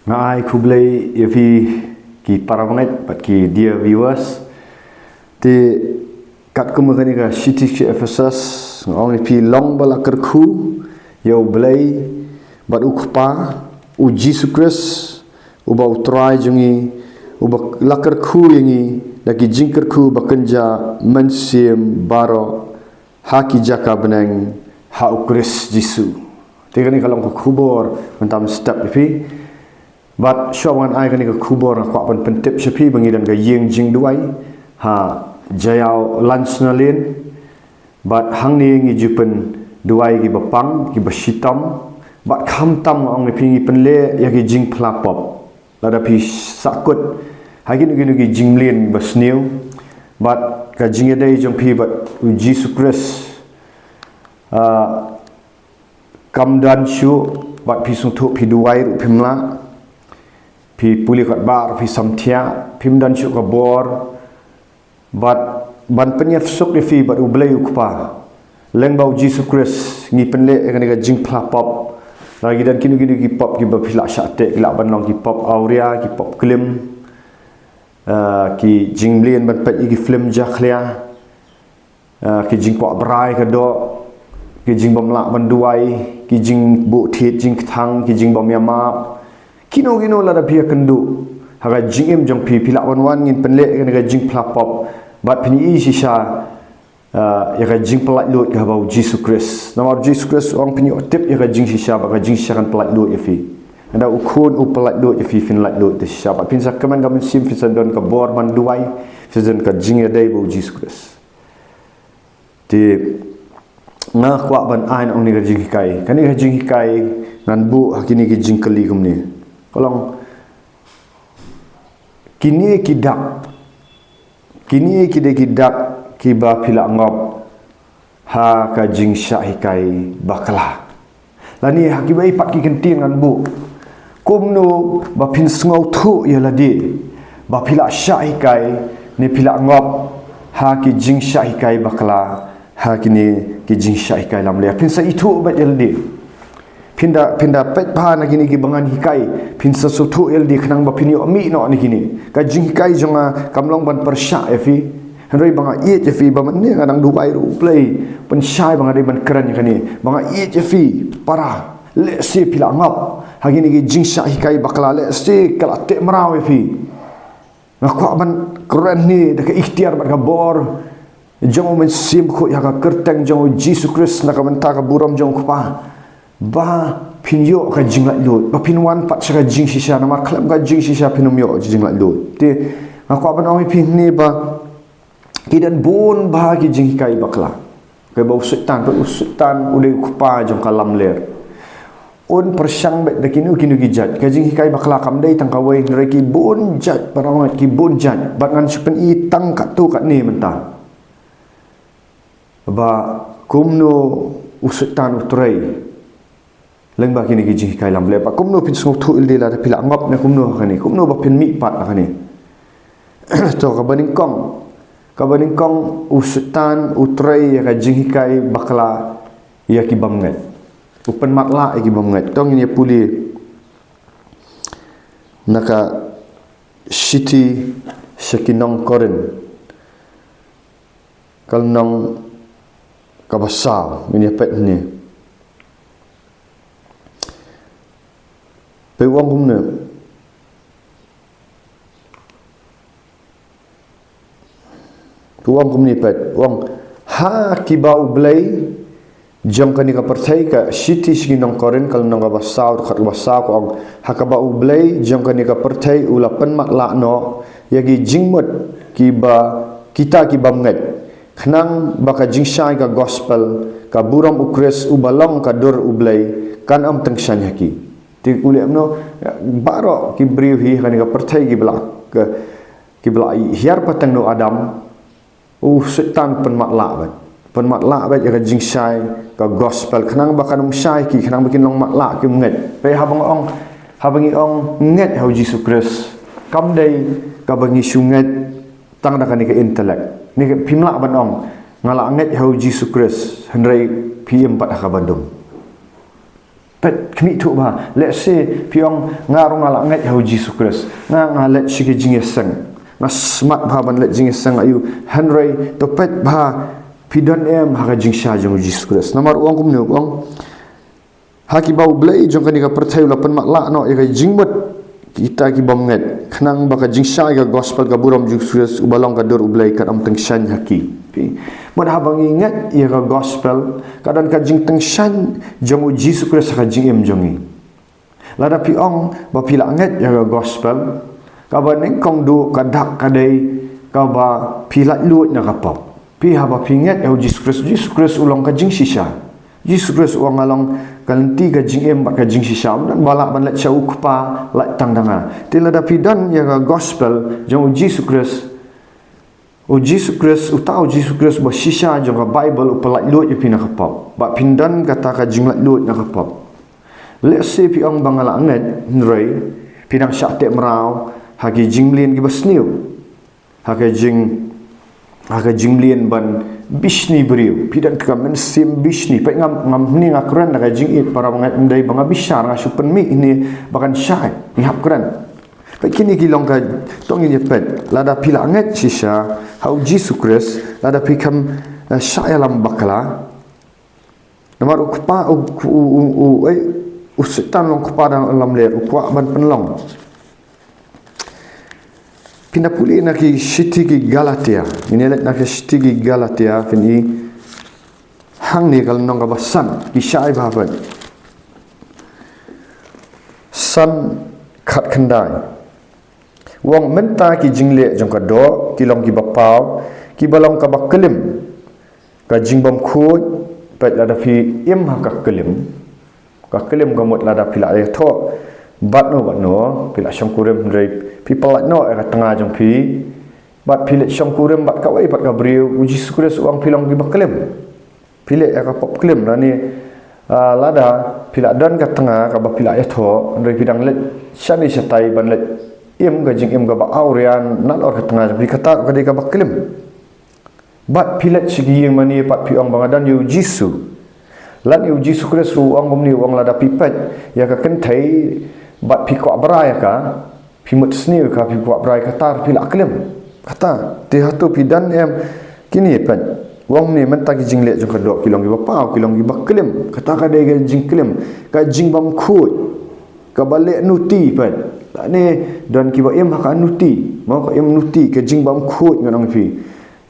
Ngai kublai yafi ki para banget pat ki dear viewers ti kat kumagani ka city ki Ephesus ngong pi long bala kerku yo blai bat ukpa u Jesus Christ uba utrai jungi uba lakerku yangi lagi jingkerku bakenja mensim baro haki jaka beneng ha ukris Jisu tegani kalong ku kubor mentam step pi but shawan ai kani ka kubor kwa pan pentip sepi bangi dan ga yeng jing duai ha jayau lunch nalin but hang ni ngi jupen duai gi bapang gi basitam but kham tam ong ni pingi penle ya gi jing plapop lada pi sakut hagin gi jing lin basniu but ka jing dai jong pi but Jesus Christ kam dan shu but pi sung thu pi duai ru pimla pi puli kat bar pi samtia pim dan syuk kabor bat ban penyat sok de fi bat ublay ukpa leng bau Jesus Christ ngi penle kan ga jing plapop lagi dan kini ki pop ki ba phila syate ki la ban long ki pop aurea ki pop klim ki jing blien ban pet ki film jakhlia ki jing kwa brai ka do ki jing bam la ban duai ki jing bu thit jing thang ki jing bam yama kino la da pia kendu haga jingem jong pi pila wan ngin penle kan ga jing plapop bat pini i sisa ya ga jing pelat lut ka bau Jesus Christ nama Jesus Christ orang pini tip ya ga jing sisa ba ga jing sisa kan pelat lut ya fi anda ukun u pelat lut ya fi fin lat lut de sisa bat pin sa kaman ga sim fisan don ka bor man duai fisan ka jing ya dai bau Jesus Christ ti nga kwa ban ain ong ni ga jing kai kan ni ga jing kai nan bu hakini ga jing kali kum ni kolong kini kidak kiba pila ngop ha ka jing syahikai bakla lani hakibai pat ki kentin ngan bu kumno ba pin sngau thu ya ladi ba pila syahikai ni pila ngop ha ki jing syahikai bakla ha kini ki jing syahikai lam le pin sa itu ba ladi pinda pet pa na gini gi bangan hikai pin sa sutu el di khnang ba pini mi no ni gini ka jing hikai jonga kamlong ban persya efi hendoi banga ye efi ba man ni ngadang dubai ru play pen syai banga dei ban kran kani banga ye efi para le si pila ngap ha gini gi jing sya hikai bakla le si kala te maraw efi ngakwa ban keren ni de ka ikhtiar ban ka bor jongo men sim ko ya ka kerteng jongo Jesus Christ na ka menta ka buram jong pa ba pinyo ka jinglat lut ba pinwan pat sa jing sisa na maklam ka jing sisa pinumyo jinglat lut ti aku ban ong pin ni ba kidan bon ba ki jing kai bakla ke bau sultan ule kupa jong kalam ler on persyang bet de kinu gijat ka jing kai bakla kam dei tang kawai reki bon jat parangat ki bon jat bat ngan supen i tang kat tu kat ni mentang ba kumno usultan utrai leng ba kini gi kai lam le pa kumno pin sung thu il de la pila ngop ne kumno khani kumno ba pin mi pat khani to ka baning kong usutan utrai ya ka jing kai bakla ya ki bamnget upen makla ya ki bamnget tong ni puli naka city sekinong koren kalnong kabasau ini pet ni pe wong kumne tuang kumni pet wong ha ki bau blai jam kani ka perthai ka city sginong koren kal nang ba saud khat ba sa ko ha ka bau blai jam kani ka perthai ula pen mak la no yagi jingmot ki ba kita ki bamnget khnang ba ka jingsai ka gospel ka buram ukres ubalong ka dur ublai kan am tengsan haki ti kuliam no baro ki briwi kan ka perthai ki bla hiar patang no adam setan penmakla ya ka jingsai ka gospel khnang bakan umsai ki khnang bikin long makla ki nget pe habangi ong nget how Jesus Christ kam dei ka bangi sunget tang da kan ka intellect ni pimla ban ong ngala nget how Jesus Christ hendrai PM 4 ka bandung pet kami tu bah let's say piong ngarung ala ngat hau Jesus Christ ngalet sige jingeseng smart bah ban let jingeseng ayu Henry to pet bah pidon haka jingsha jong Jesus Christ namar uang kumnu uang haki bau blai jong kani ka percaya lapan mak la no e jingbot kita ki bomnget khnang baka jingsha ga gospel ga buram Jesus ubalong ka dur ublai kat am tengshan haki mod habang ingat ia ka gospel kadan ka jing tengshan jong Jesus Christ ka jing em jongi lada pi ong ba pila nget ia ka gospel ka ba neng kong du ka dak ka dei ka ba pila lut na ka pop pi haba pinget ya Jesus Christ ulong ka jing shisha Jesus Christ uang along kalanti ka jing em ka jing shisha dan balak ban let chau kupa let tang danga tila da pidan ya ka gospel jong Jesus Christ Jesus Christ utau Jesus Christ ba shisha jong ka Bible upala lut yu pina ka pop ba pindan kata ka jing lut na ka pop let's say pi ong bangala anget nrei pinang syakte merau hagi jing lien gi basniu hagi jinglien ban bishni beriu pidan ka mensim bishni pa ngam ni ngakran da jing it para bangat ndai banga bishar nga supen mi ini bahkan syai ni hap kran pa kini gilong ka tong ni pet lada pila ngat shisha hau Jesus Christ lada pikam syai lam bakala namar ukpa usetan long kupa dalam ler ukwa ban penlong pinapuli na ki shitigi Galatia minelet na ki shitigi Galatia fini hang ni kal nong ka basan ki shai babat san khat khandai wong menta ki jingle jong ka do ki long ki bapau ki balong ka bakkelim ka jingbom khut pet lada fi im ha ka kelim gamut lada pila ay tho bat no pila syangkurem ndrei people like no ka tengah jong pi bat pilet syangkurem bat ka wai bat ka briu Jesus Christ uang pilong di baklem pilet ka pop klem rani lada pila dan ka tengah ka ba pila ay tho ndrei pidang let syani satai ban let im ga jing im ga ba aurian nal or ka tengah bi kata ka de ka baklem bat pilet sigi yang mani pat piong bangadan yu Jesus lan yu Jesus Christ uang gomni uang lada pipet ya ka kentai bat pi kwa brai ka pi mut sniu ka pi kwa brai ka tar pi la klem kata ti hatu pi dan em kini pen wong ni men tagi jingle jong ka dok kilong gi bapa kilong gi baklem kata ka de ga jing klem ka jing bam khut ka bale nuti pen ni dan ki ba em ka nuti mau ka em nuti ka jing bam khut nganong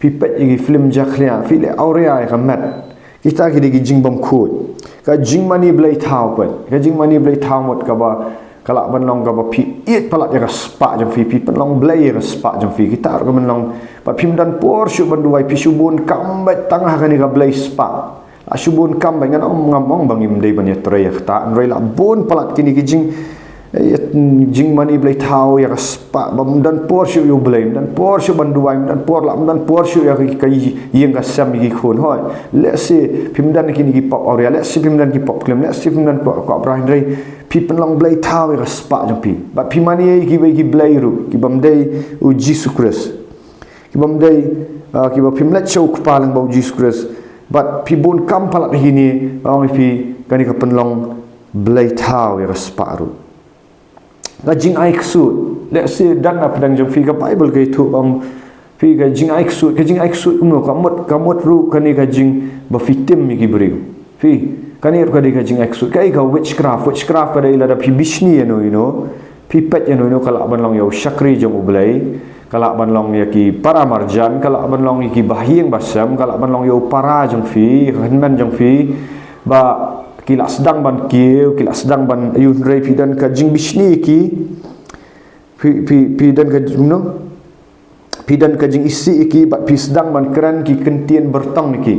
pi pet gi film jaklia fi le aurea ka mat kita ki de jing bam khut ka jing mani blai thau pen ka jing mani blai thau mot ka ba kalak benlong ka ba pi it palat ya spa jong fi pi penlong blai ya spa jong fi kita ka benlong pa pim dan por syu banduai pi subun kambat tangah ka ni ka blai spa la subun kam bangan ngam bangim dei ban ya tre ya ta nrei la bon palat kini ki jing mani blai thau ya spa bam dan por syu yu blai dan por syu banduai dan por la dan por syu ya ka yeng ka sam ki khun hoi let's see pim dan kini ki pop aurea let's see pim dan ki pop klem let's see pim dan ko abrahim rei pi penlong blai thau ya spa jong pi bat pi mani ki bai ki blai ru ki bam dei u Jesus Christ ki bam dei ki ba pim let chau kpalang ba Jesus Christ bat pi bon kam palat hini ong pi kani ka penlong blai thau ya spa ru la jing ai ksut let's say dan na pedang jong fi ka Bible ke tu fi ka jing ai ksut kuno kamot ru kani ka jing ba fitim mi ki briu fi kani ka de ka jing ai ksut kai ka witchcraft ka de la da pi bishni you know pi pet you know kala ban long yo syakri jong ublai kala ban long ya ki para marjan kala ban long ki bahieng basam kala ban long yo para jong fi hanman jong fi ba kila sedang ban kiu kila sedang ban ayun rei pidan ka jing bishni ki pidan ka no pidan ka jing isi ki bat pi sedang ban keran ki kentien bertang ki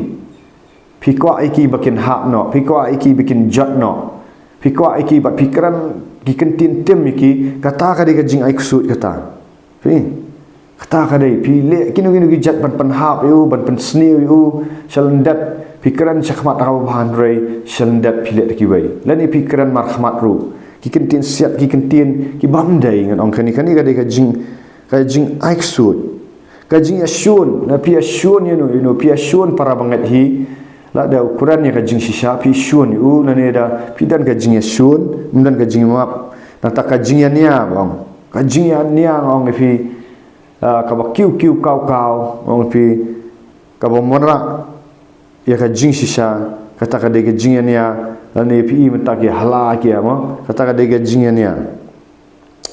pi kwa iki bakin hak no pi kwa iki bikin jat no pi kwa iki bat pi keran ki kentien tem ki kata ka de ka jing ai ksut kata pi kata ka de pi le kinu ki jat ban penhap yu ban pensni yu shalendat pikiran syakmat rawa bahan rei syendat pilet ki wei lani pikiran marhamat ru ki kentin siap ki kentin ki bamdai ngan ong kani ka de ka jing aiksut ka jing asyun na pi asyun you know pi asyun para bangat hi la da ukuran ya ka jing shisha pi shun u na ne da pi dan ka jing ya shun dan ka jing map na ta ka jing ya nia bang ka jing ya nia ong pi ka ba kiu kau ong pi ka ba monra ya ka jing shisha kata ka de ka jing ya nia la ne pi mata ki hala ki ama kata ka de ka jing ya nia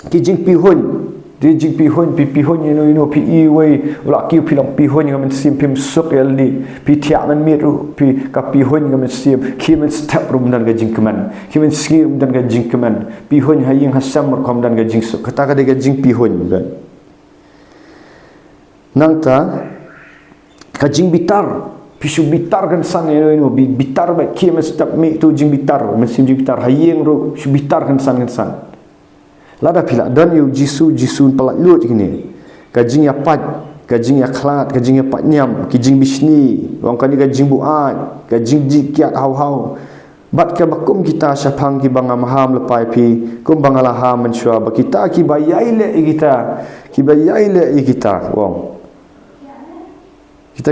ki jing pi hun di jing pi hun ino pi i wei ula ki pi long pi hun ngamen sim pim sok yaldi pi tia man mit pi ka pi hun ngamen sim ki men step rum dan ga jing keman ki men sim dan ga jing keman pi hun haying hasam kom dan ga jing sok kata ka de ga jing pi hun dan nang ta ka jing bitar pisu bitar kan san ino bitar ba ki men step mi tu jing bitar men sim jing bitar haying ru su bitar kan san lada pila dan yu jisu pelat lut gini kajing ya pat kajing ya klat kajing ya pat nyam kijing bisni wang kani kajing buat kajing jikiat hau bat ka bakum kita syapang ki banga maham lepai pi kum banga laham mensua ba kita ki bayai le kita wong kita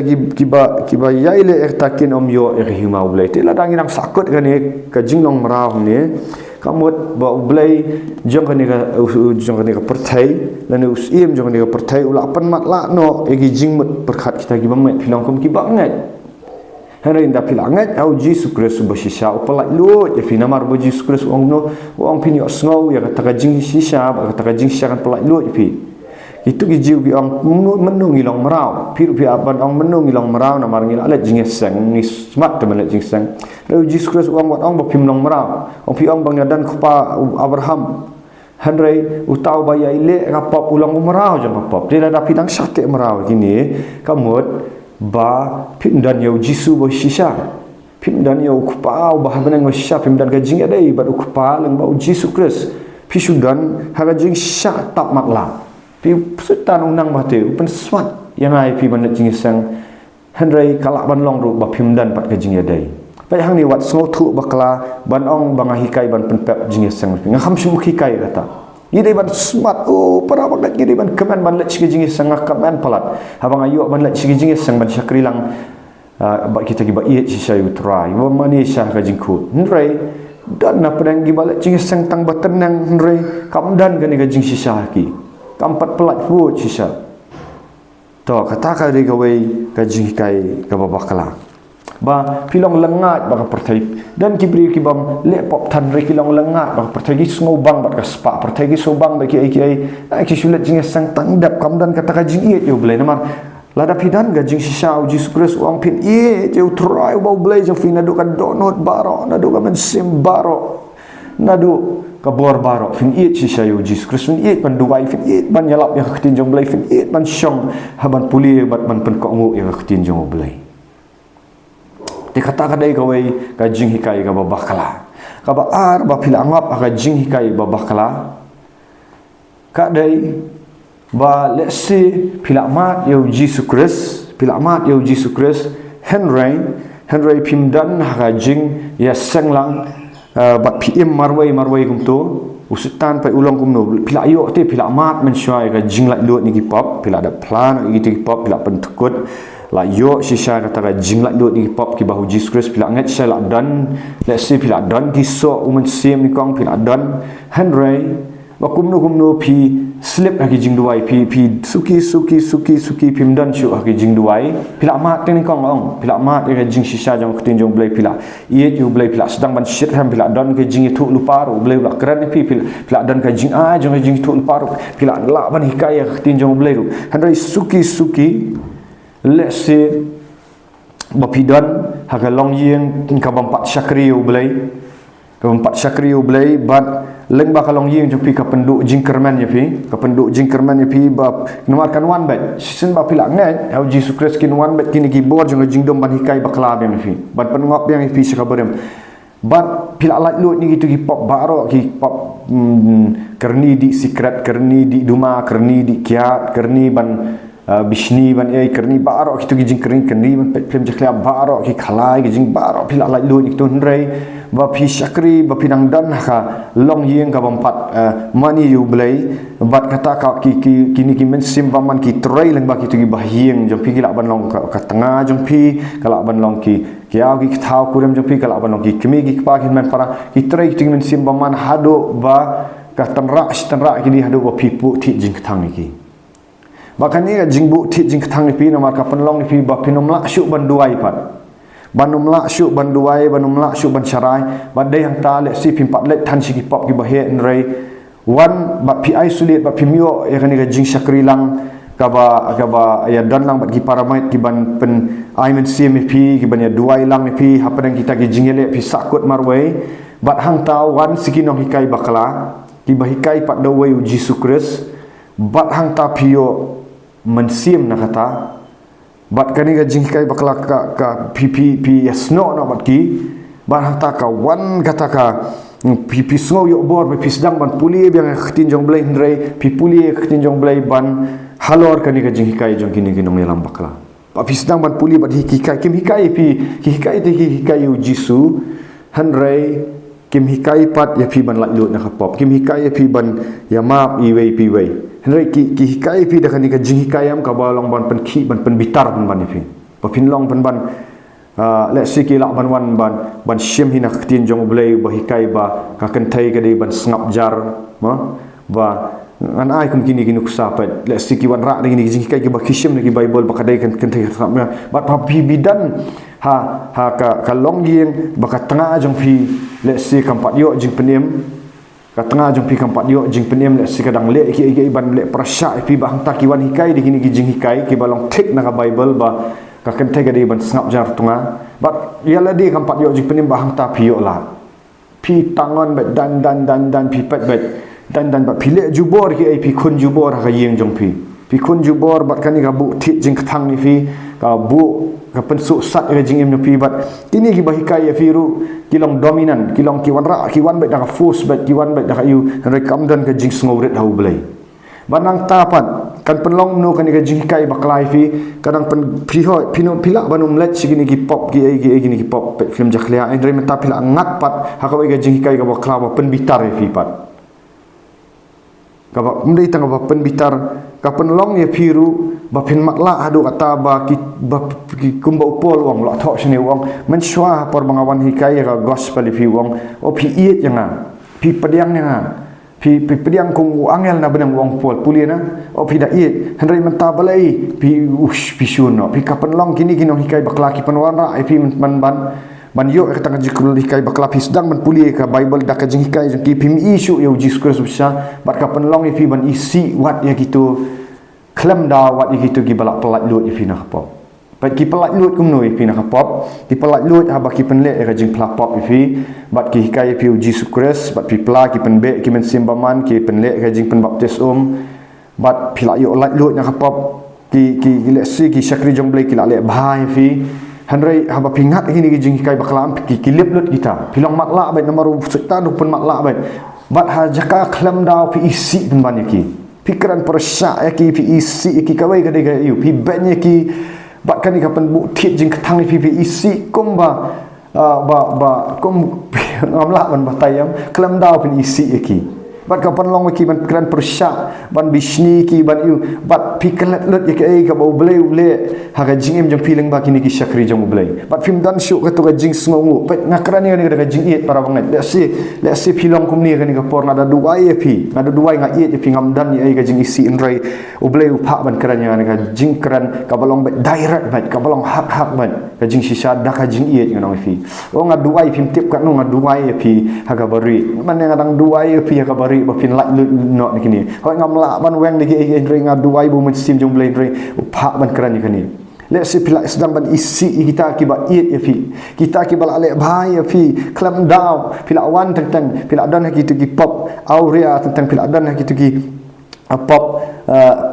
ki bayai le ertakin om yo erhima ulai te ladang inang sakut kan ni kajing long merau ni kamut ba ublai jong kan ni ka pertai lan us im jong kan ni ka pertai ula pan mat la no egi jingmut perkhat kita gi bamet pilang kum ki banget hera inda pilangat au Jesus Kristus basisha upala lut ya pina mar bo Jesus Kristus ong pini osngau ya kata jing sisa kata jing sisa kan pala lut pi itu gi jiu gi ong menung ilong merau piru pi aban ong menung ilong merau na mar ngila let jing sang ni smart teman let jing sang lalu Jesus Kristus ong wat ong bo pim long merau ong pi ong bang dan kupa Abraham Henry utau baya ile rapop ulang merau jang rapop dia ada pidang sakit merau gini kamut ba pim dan yo Jesus bo sisa pim dan yo kupa ba haban ngo sisa pim dan gajing adai ba kupa lang ba Jesus Kristus pi sudan ha gajing sya tak makla pi sutan unang bateu pen swat yang ai pi ban jing sang Henry kalak ban long ru ba pim dan pat gajing adai pa hang ni wat so thu bakla ban ong banga hikai ban pen pep jing sang ngam sum hikai kata ide ban smart para bangat ide ban keman ban lech gajing sang kaman palat habang ayo ban lech gajing sang ban syakrilang ba kita gi ba iet si sayu try ba mani syah gajing ku Henry dan na pedang gi balek jing sang tang batenang Henry kam dan gani gajing si syah ki kampat pelat buat sisa to kata ka de gawe gajing kai ka babakala ba pilong lengat ba pertai dan kibri kibam le pop tan re pilong lengat ba pertai gi ngau bang ba ka spa pertai gi sobang ba ki ai ki sulet jing sang tangdap kam dan kata gajing iet yo blai namar lada pidan gajing sisa uji sukres uang pin iet yo try ba blai jo fina do ka donut baro na do ka men sim baro na do kabor baro fin iet sisa yo Jesus Kristus iet ban duai fin iet ban yalap yang ketinjong blai fin iet ban syong haban puli bat ban pen kongu yang ketinjong blai dikata kadai kawai gajing hikai ka babakala ka ba ar ba pila angap gajing hikai babakala kadai ba let's see pila mat yo Jesus Kristus Henry pimdan gajing ya senglang bat PM marwai kumto usutan pai ulang kumno pila ayo te pila mat mensyai ka jinglat lut ni pop pila ada plan gitu pop pila pentekut la yo sisa kata ka jinglat lut ni pop ki bahu Jesus Kristus pila ngat sai la dan let's say pila dan kiso umen sim ni kong pila dan Henry ba kumno pi slip lagi jing duai pi suki pimdan syu lagi jing duai pila mat ni kong ong pila mat ke jing sisa jang ketinjong blai pila iet yu blai pila sedang ban shit ham pila dan ke jing itu lupa ru blai la keran pi pila dan ke jing jang jing itu lupa ru pila la ban hikaya ketinjong blai ru handai suki let's say bapidan haga long yeng ka bampat syakriu blai bat leng bakalong yeng jupi ka penduk jingkerman ya pi bab namarkan one bet sin ba pila ngai au Jesus Kristus kin one bet kini keyboard jong jingdom ban hikai bakla ya pi bat pengop yang pi sakabarem bat pila lat lut ni gitu ki pop baro ki pop kerni di secret kerni di duma kerni di kiat kerni ban bisni ban kerni barok kitu gijing kerni kerni ban film jaklia barok ki khalai gijing barok pila lai lu ni tu ndrei ba phi syakri ba pinang dan ka long yeng ka bampat mani yu blai bat kata ka kini ki men sim baman ki trei leng ba kitu gi bahieng jong pi ki lak ban long ka tengah jong pi kalak ban long ki kiau ki thau kurem jong pi kalak ban long ki kemi ki pa ki men para ki trei ki men sim baman hado ba ka tanra ki di hado ba pi pu thi jing thang ki bahkan ni jingbu thi jing thang ni pi nomor ka penlong ni pi ba pinom la syuk ban duai pat banum la syuk ban duai banum la syuk ban syarai ba dei hang ta le si pim pat let than si ki pop ki ba he nrei wan ba pi isolate ba pi mio ya kan ga jing syakri lang ka ba ya dan lang ba ki paramait ki ban pen ai men si mi pi ki ban ya duai lang ni pi ha padang kita ki jingele pi sakut marwai bat hang ta wan sikinong hikai bakala ki ba hikai pat dawai Jesus Christ bat hang ta pio mensim na kata bat kani ga jingkai bakla ka pi yasno na bat ki bat hang ta ka wan kata ka pi sngau yo bor pi sedang ban puli yang khtin jong blai ndrei pi puli khtin jong blai ban halor kani ga jingkai jong kini kinong yalam bakla pa pi sedang ban puli bat hikai kim hikai pi hikai te hikai yu jisu handrei kim hikai pat ya pi ban la lut na kapop kim hikai ya pi ban ya map iwei pi wei henry ki hikai pi dah kan ka jing hikai am ka balong ban pen ki ban pen bitar ban ban pi pa pin long ban let's see ki lak ban wan ban shim hina khtin jong blai ba hikai ba ka kan thai ka dei ban snap jar ma ba an ai kum kini kusa pat let's see ki wan ra ni jing hikai ki ba kishim ni bible ba ka dei kan thai snap ba pa pi bidan ha ka long yin ba ka tengah jong pi let's see kampat yo jing penim ka tengah jong pi kampat yo jing penim let's see kadang le ki ban le prasya pi ba hang ta ki wan hikai di kini ki jing hikai ki balong tik na ka bible ba ka kan thai ka dei ban snap jar tengah ba ya la di kampat yo jing penim ba hang ta pi yo la pi tangan bet dan pi pet bet dan ba pi le jubor ki pi kun jubor ka yeng jong pi kun jubor bat kan ni ka bu thi jing thang ni fi ka bu ka pensuk sat rejing im pi bat ini ki bahikai ya firu kilong dominan kilong ki wan ra ki wan bet da force bet ki wan bet da yu rekam dan ka jing ngowret hau blai banang tapat kan penlong no kan ka jing kai baklai fi kadang pen priho pino pila banum let sigini ki pop ki gini ki pop pet film jaklia andre meta pila ngat pat ha ka ga jing kai ka bakla pen bitar fi pat ka ba mdei tang ba pen bitar ka penlong ya firu ba pin makla hadu kata ba ki kumba upol wong la thok sini wong men shwa por bangawan hikai ka gospel fi wong o pi iet yang pi pediang yang pi pediang kung angel na benang wong pol puli na o pi da iet henry menta balai pi pi shuno pi ka penlong kini kinong hikai bakla ki penwan ra pi ban yo ka tang jikul hikai bakla pi sedang ban puli ka bible da ka jing hikai ki pi mi isu yo Jesus Christ usha bat ka penlong pi ban isi wat ya gitu klem da wat gitu gi balak pelat lut ifi na kapop bat ki pelat lut kum noi ifi na kapop ki pelat lut ha ba ki penle ka jing plapop ifi bat ki hikai pi Jesus Christ bat pi pla ki penbe ki men simbaman ki penle ka jing pen baptis bat pila yo lat lut na kapop ki le si ki syakri jong blai ki la le bahai fi hanrei ha ba pingat hini ki jing hikai baklam ki kilip lut kita pilong makla bat nomor setan pun makla bat ha jaka klem da pi isi pen ban ki pikiran persya ki pi isi ki kawai ka dega yu pi banyak ki bat kan ka pen bu thiet jing thang pi isi kum ba kum amla ban batayam kelam dau pi isi ki bat ka pen long ki ban pikiran persya ban bisni ki ban yu bat pikelat lut ki ka bau blai ule ha ka jing em jong pileng ba kini ki syakri jong blai bat film dan syuk ka to ka jing sngongu pet ngakrani ni ka jing iet para banget let's see pilong kum ni ka ni ka por ada dua ye pi ada dua nga iet pi ngam dan ni ka jing isi indrai ublai upha ban keranya ni ka jing keran ka balong bet direct bat ka balong hak bat ka jing sisa da ka jing iet ngano fi o nga dua film tip ka no nga dua ye pi ha ka bari man nga dang dua ye pi ka bari ba pin lat no ni kini ho ngam la ban weng ni ki indrai nga dua bu men sim jong blai indrai upha ban keranya kini let's see pila sedang ban isi kita ki ba iet ya fi kita ki bal ale bhai ya fi klam down pila wan tentang pila dan gitu ki pop aurea tentang pila dan gitu ki pop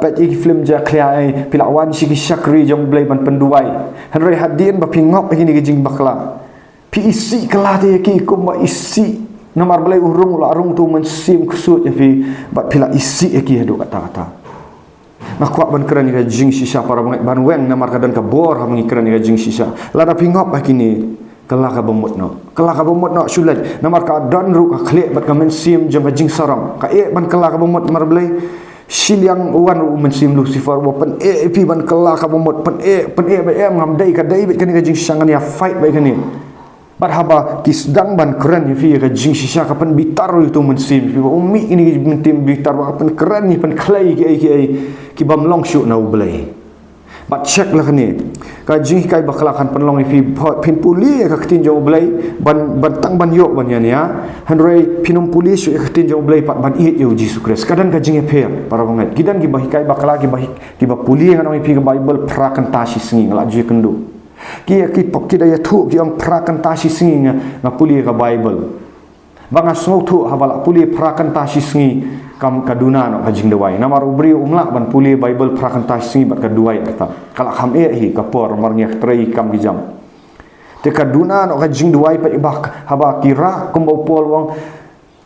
pet ki film ja clear pila wan shi ki syakri jong blai ban penduai henry hadin ba pingop ini ki jing bakla pi isi kala te ki kum ba isi nomor blai urung la arung tu men sim kusut ya fi ba pila isi ki hadu kata-kata Nakuat ban keran ka jing sisa para bangai ban weng namar kadan ka bor ha mengikeran ka jing sisa. Lada pingop ba kini kelak ka bomot no. Kelak ka bomot no sulat namar ka dan ru ka khlek bat ka mensim jang ka jing sarang. Ka ban kelak ka bomot mar belai sil yang wan mensim Lucifer wa pen pi ban kelak ka bomot pen ba ngam dai ka dai bet kan ka jing sangan ya fight ba kini. Bat haba kisdang ban keren fi ka jing sisa ka pen bitar itu mensim fi umi ini mentim bitar ba pen keren ni pen klai ki bam long shoot na ublai. Bat check lah ni ka jing kai bakalakan pen long fi pin puli ka tinjau ublai ban tang ban yok ban ya hanrei pinum puli su ka tinjau ublai pat ban it yo Jesus Christ kadang ka jing pe para bangat kidan ki bahikai bakala ki ba puli ngan fi ka Bible prakan tashi singi ngala ji kendu ki daya thu ki ang prakan tashi singi nga puli ka Bible banga snow thu habala puli prakan tashi singi kam kaduna no kajing dawai namar ubri umla ban puli Bible prakan tashi singi bat kaduai arta kala kham hi kapor marnya trai kam gijam te kaduna no kajing dawai pa ibak haba kira kumbau pol wang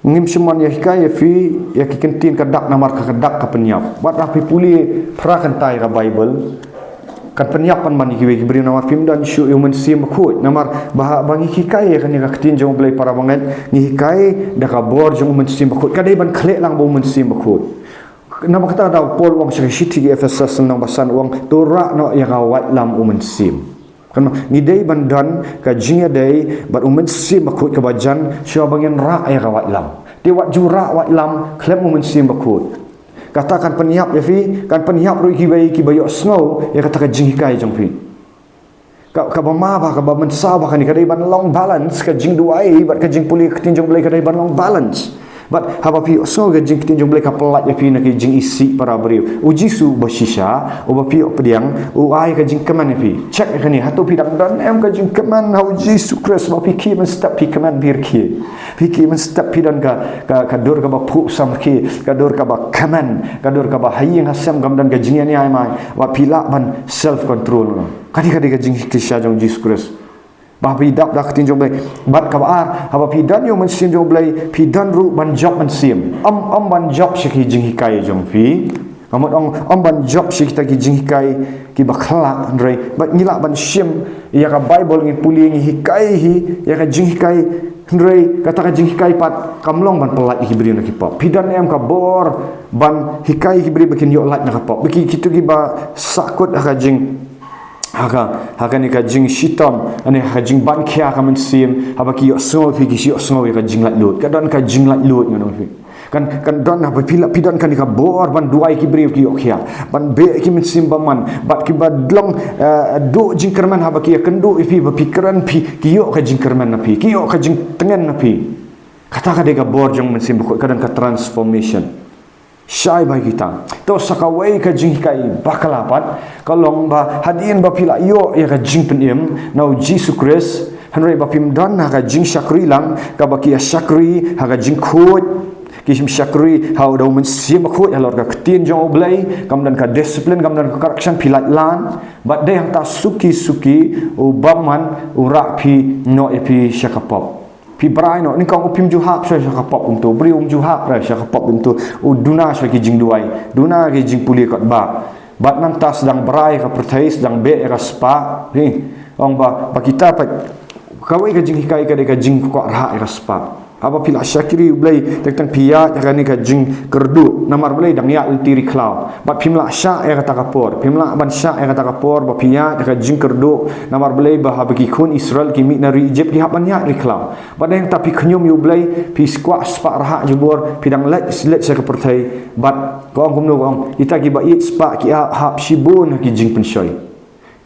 ngim seman ya hikaya fi ya kikentin kadak namar kadak ka penyap bat api puli prakan tai ka Bible kan penyapan man ki beri namar pimdan syu yu mensim khut namar bangi hikaye kan ka tin jong blai para bangat ni hikaye da ka bor jong mensim khut kadai ban khlek lang bo mensim khut nama kata da pol wang syiti ki Efesus nang basan wang tora no ya ka wat lam mensim kan ni dai ban dan ka jinga dai bat mensim khut ka bajan syu bangin ra ya ka wat lam di wat jura wat lam khlek mensim khut katakan penyiap ya fi kan penyiap ru ki bayok snow ya kata ka jing kai jong fi ka ba ma ba ka ba mensa ba kan kadai ban long balance ka jing duai bat ka jing puli tinjong blai kadai ban long balance bat haba pi snow ka jing tinjong blai ka pelat ya fi na ki jing isi para beriu uji su basisha u ba pi pediang u ai ka jing keman ya fi check ka ni hatu pi dan em ka jing keman hau Jesus Christ ba pi ki men step pi keman bir ki pi men step pi dan ka dor ka ba pu sam ki ka dor ka ba keman ka dor ka ba haying hasam gam dan ka jing ni ai mai wa pi la ban self control kadi ka jing kisha jong Jesus Christ bah pi dap dak tin jong blai bat ka ba haba pi dan yo men sim jong blai pi dan ru ban job men sim am ban job shi jing hikai jong pi amot am ban job shi kita ki jing hikai ki bakhala ndrei bat ngila ban sim ya ka Bible ngi puli ngi hikai hi ya ka jing hikai ndrei kata ka jing hikai pat kamlong ban pelat ki beri na ki pop pi dan em ka bor ban hikai ki beri bikin yo lat na ka pop biki kitu ki ba sakut ka jing haka ni ka jing shitam ane ka jing ban khia ka men sim haba ki yo so fi ki yo so ka jing lat lut ka don ka jing lat lut ngono fi kan don ha pila pidan kan ka bor ban duai ki bri ki yo khia ban be ki men sim baman bat ki badlong do jing kerman haba ki kendu fi ba pikiran pi ki yo ka jing kerman na pi ki yo ka jing tengen na pi kata ka de ka bor jong men sim ko ka transformation syai bagi kita to sakawai ka jing kai bakalapat kalong ba hadin ba pila yo ya ka jing penim now Jesus Christ hanrei ba pim dan ha ka jing syakri lang ka ba ki syakri ha ka jing khut kisim syakri ha do men sim khut halor ka tin jong oblai kam dan ka discipline kam dan ka correction pilat lan but de hang ta suki u baman ura pi no epi syakapop pi brai no ni kang upim juhap so syakapop untuk beri juhap ra syakapop untuk duna so ki jing duai duna ki jing puli kot ba bat nan ta sedang brai ka pertai sedang be ka spa ni ong ba kita pa kawai ka jing hikai ka de ka jing ko ra ka spa apa pila syakiri blai tentang pia ya ni ka jing kerdu namar blai dang ya ultiri klau bat pimla sya ya kata kapor pimla ban sya ya kata kapor ba pia ya ka jing kerdu namar blai ba bagi kun Israel ki mi nari Egypt ki haban ya ri klau bat yang tapi kenyum yu blai pi squat spa raha jubor pidang let sa ka pertai bat kong kumno kong ita ki ba it spa ki hap shibun ki jing pensoi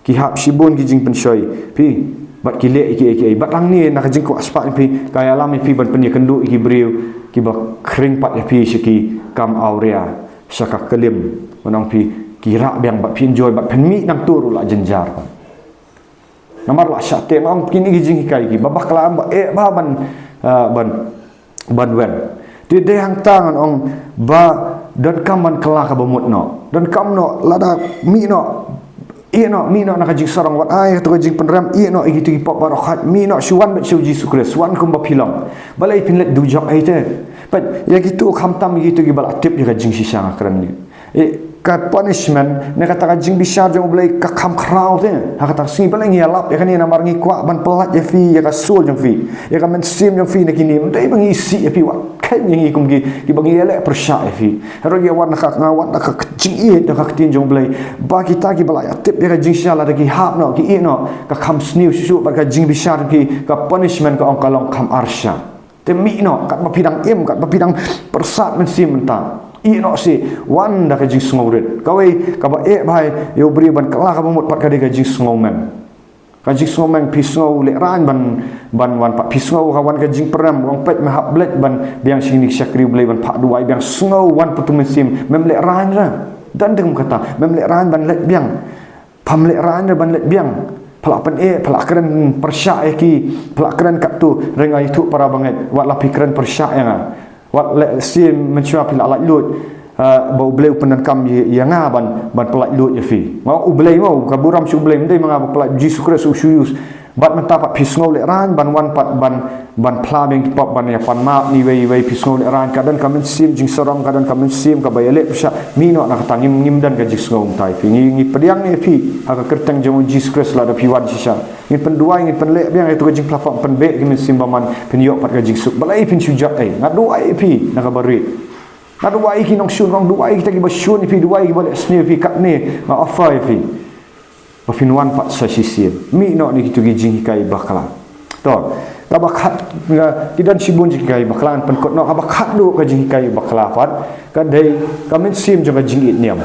ki hap shibun ki jing pensoi pi bat kile iki bat lang ni nak jing ko aspa pi kaya lam pi ban penya kendu iki beriu ki ba kring pat pi siki kam aurea saka kelim onang pi kira biang bat pi enjoy bat penmi nang turu la jenjar namar la syate mam kini jing kai ki babak lam ba ban wen ti de hang tangan ong ba dan kaman kelaka bomut no dan kam no lada mi no mi no nak jing sarang wat ai tu jing penram no gitu ki pop barokat mi no suan bet Jesus Christ suan kum ba pilang balai pinlet du jok ai te pat ya gitu kham tam gitu ki bal aktif ya jing sisang akran ni ka punishment ne kata jing bisar jong blai ka kham khrau te ha kata si balai ngi alap ya kan ni namar ngi kwa ban pelat ya fi ya ka sul jong fi ya ka men sim jong fi ne kini dai bangi si ya fi wa kai ngi kum gi bangi ele persya ya fi ro ya wan ka ngawat ka jing i da ka tin jong blai ba kita gi balai tip ya ka jing sha la da gi hap no gi i no ka kham sniu su ba ka jing bisar ki ka punishment ka ong kalong kham arsya te mi no kat ma pidang im kat ma pidang persat men sim mentang ino si wan da ka jing sngauret kawai ka ba bai yo bri ban kala ka mot pat ka de ka jing sngomen ka jing sngomen pisngau le ran ban wan pat pisngau ka wan ka jing peram wang pet ma hab blet ban biang sini syakri blai ban pak duai biang sngo wan putu mesim mem le ran ra dan deng kata mem le ran ban let biang pam le ran ban let biang pelak pen pelak keren persyak ki pelak keren kat tu rengai tu para banget wat la pikran persyak yang wat le sim mencua pila alat lut bau bleu penan kam yang ban pelat lut ya fi mau ublei mau kaburam su ublei mendai manga pelat Jesus Christ usuyus bat mentapat pisngau le ran ban wan pat ban pla beng pop ban ya pan map ni wei pisngau le ran kadan kamen sim jing sorong kadan kamen sim ka bayale psa mino nak tangim ngim dan ka jisngau tai fi ngi pediang ni fi aka kertang jong Jesus Christ la da piwan sisa ngi pendua ngi penle biang itu ka jing platform penbe ngi sim baman penyok pat ka jing suk balai pin sujat ngad dua fi nak bari ngad dua ki nong syun nong dua kita ki basyun fi dua ki balik sni fi kat ni ma offer fi pafinuan pat sasisim mi no ni kitu gijing kai bakala to kabakhat kidan sibun jikai bakalan penkot no kabakhat do ka jing kai bakala pat kadai kamen sim jong jing itniam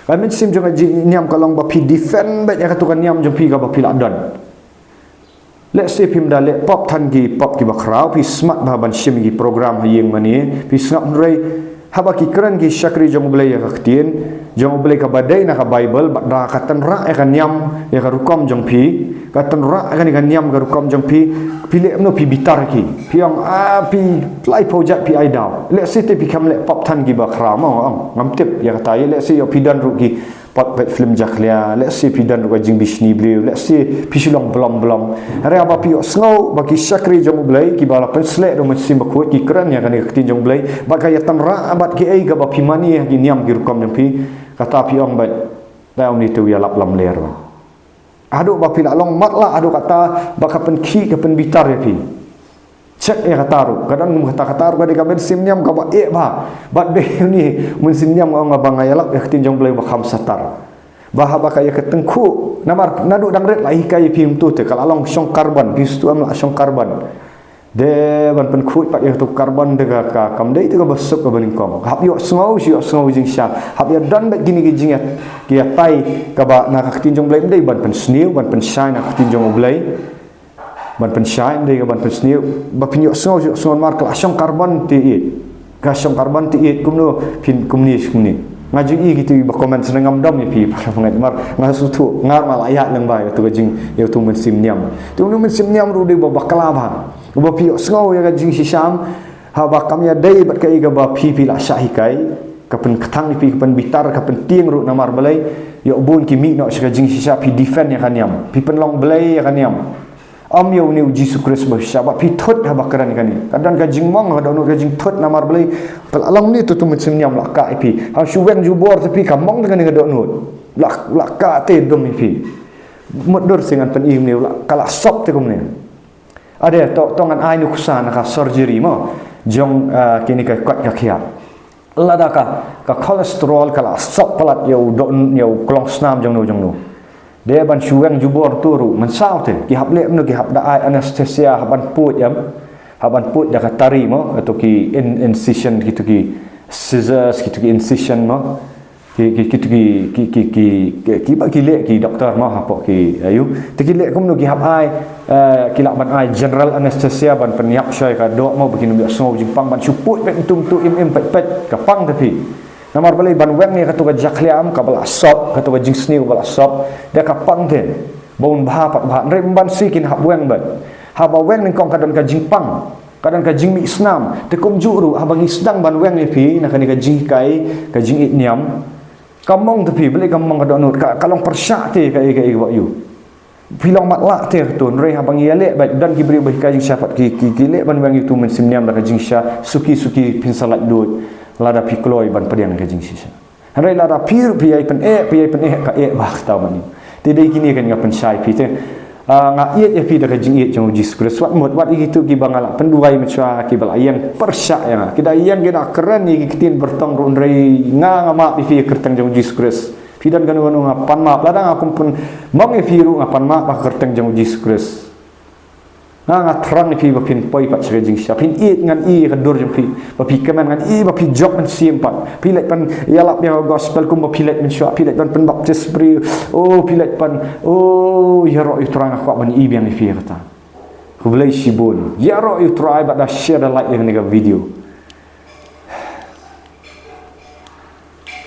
kamen sim jong jing itniam kalong ba pi defend ba ya katukan niam jong pi ka ba pi ladan let's say pim da le pop than gi pop ki bakrau pi smart ba ban sim gi program hayeng mani pi snap rei haba ki kran gi syakri jong blai ya kaktien jong blai ka badai na ka bible ba da katan ra ya kan niam ya ka rukom jong pi katan ra kan niam ka rukom jong pi pilih no pi bitar ki pi ang pi lai project pi ai daw let's say te pi kam le pop than gi ba khra ma ngam tip ya ka tai let's say yo pi dan ru gi pot bet film jaklia let's say pi dan ru jing bisni bleu let's say pi sulong blom re aba pi sngo ba ki syakri jong blai ki bala pen slek do mesim ba kuat ki kran ya kan ki jong blai ba ka ya tan ra abat ki ai ga ba pi mani gi niam gi rukom jong pi kata pi ong bat daun ni tu ya lap lam ler aduk ba pi la long mat la aduk kata ba ka pen ki ka pen bitar ya pi cek ya kata ru kadang kata ru ka ben sim niam ka ba bat be ni mun sim niam ngong abang ayalak ya tin jong blai ba kham satar bah ba ka ya ketengku namar nadu dang ret lai kai pi tu te kala long song karbon bistu am la song karbon de ban pen khu pak ya tu karbon de ka kam dei tu ka besuk ka bening kom hap yo sngo jing sha hap ya dan ba gini gi jing ya ki tai ka ba na ka tin jong blai dei ban pen sniu ban pen shine na tin jong blai ban pen shine dei ka ban pen sniu ba pin yo sngo mar ka song karbon ti ka song karbon ti kumno pin kumni ngaju i gitu ba komen seneng ngam dom pi para pengat mar ngasu tu ngar mal ayat leng ba tu jing yo tu men sim niam ru de ba bakala ba ba pi sngo ya jing sisam ha ba kam ya dei bat kai ga ba pi la shahi kai ka pen ketang pi pen bitar ka pen tieng ru namar balai yo bun ki mi no sha jing sisa pi defend ya kan niam pi pen long balai ya kan niam am yo ni Jesus Christ ba sha ba pi thot ha ba karan kan ni kadang ka jing mong ha dono ka jing thot namar balai pel along ni tu men sim niam la ka pi ha suwen ju bor tapi ka mong dengan ga dono la ka te dom pi modor singan pen im ni la kala sop te kum ni ada tongan ai nu kusana ka surgery mo jong kini ka kwat ka khia lada ka cholesterol kala sop palat yo don yo klong snam jong nu de ban suang jubor turu man sao te ki hap le no ki hap da ai anesthesia haban put da ka tari mo atau ki incision gitu ki scissors gitu ki incision mo ki le ki doktor mo hapo ki ayu te ki le kum no ki hap ai ki lak ban ai general anesthesia ban penyak syai ka dok mo begini biak snow jingpang ban suput pet tum tu im pet ka pang tapi namar balai ban weng ni katu ka jakliam ka bala sop katu ka jing sniu bala sop da ka pang te bon bha pat bha rem ban sikin hap weng bat ha ba weng ni kong kadan ka jingpang kadan ka jing mi isnam te kum juru ha bagi sedang ban weng ni pi na ka jing kai ka jing itniam kamong te pi balai kamong ka donut ka kalong persyak te ka ba yu pilong mat lak te tu rei ha bang yale bat dan ki beri ka jing syapat ki le ban weng itu men simniam da ka jing sya suki pinsalat dut lada pikloi ban pediang ka jing sisa Hari lara pir piai pen ka bah tahu mani. Tidak kini kan ngapen syai pi te. Nga iet ya pi dah jing iet jong Jesus Kristus. Wat mot wat gitu ki bangala penduai macua ki bala yang persyak yang kita yang kita keren ni kitin bertong runrei nga ma pi kerteng jong Jesus Kristus. Pidan ganu ngapan ma ladang aku pun mang firu ngapan ma pa kerteng jong Jesus Kristus. Nga terang ni pi bapin poi pat sejing sia pin iet ngan i kedur jong pi bapi keman ngan i bapi jok men simpat pi lek pan yalap yang gospel kum bapi lek men syua pi lek pan baptis pri pi lek pan ya ro terang aku ban i biang pi kata ku belai sibun ya ro try but share the like dengan video